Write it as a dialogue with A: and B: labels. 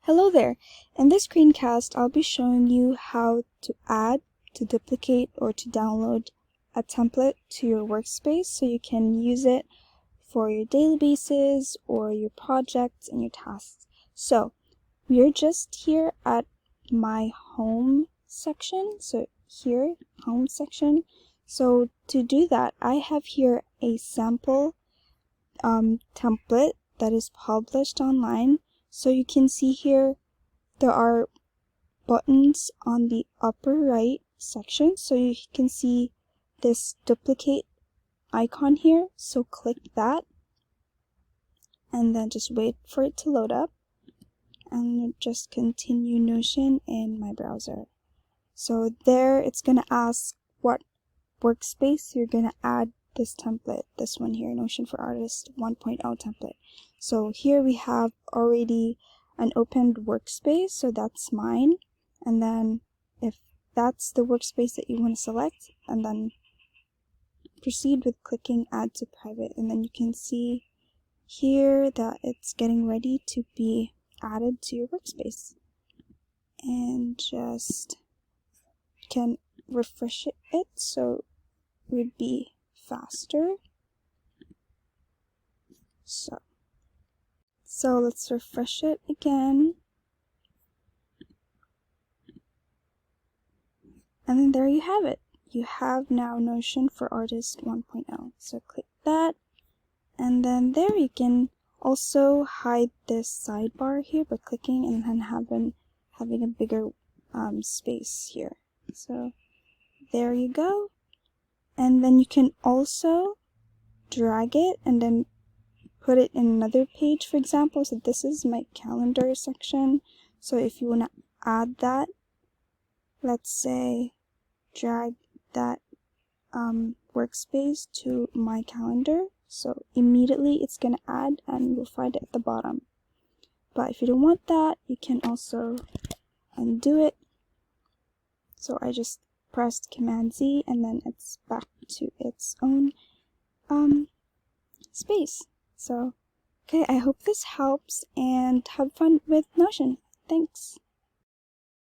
A: Hello there! In this screencast, I'll be showing you how to add, to duplicate, or to download a template to your workspace so you can use it for your daily basis or your projects and your tasks. So, we're just here at my home section. So here, home section. So to do that, I have here a sample template that is published online. So you can see here there are buttons on the upper right section. So you can see this duplicate icon here. So click that and then just wait for it to load up and just continue Notion in my browser. So there it's going to ask what workspace you're going to add this template, this one here, Notion for Artists 1.0 template. So here we have already an opened workspace, so that's mine. And then if that's the workspace that you want to select, and then proceed with clicking add to private. And then you can see here that it's getting ready to be added to your workspace. And just can refresh it so it would be faster. So let's refresh it again. And then there you have it. You have now Notion for Artist 1.0. So click that. And then there you can also hide this sidebar here by clicking and then having a bigger space here. So there you go. And then you can also drag it and then put it in another page, for example. So this is my calendar section. So if you want to add that, let's say drag that workspace to my calendar. So immediately it's going to add and you'll find it at the bottom. But if you don't want that, you can also undo it. So I just pressed Command Z and then it's back to its own space. So, okay, I hope this helps and have fun with Notion. Thanks.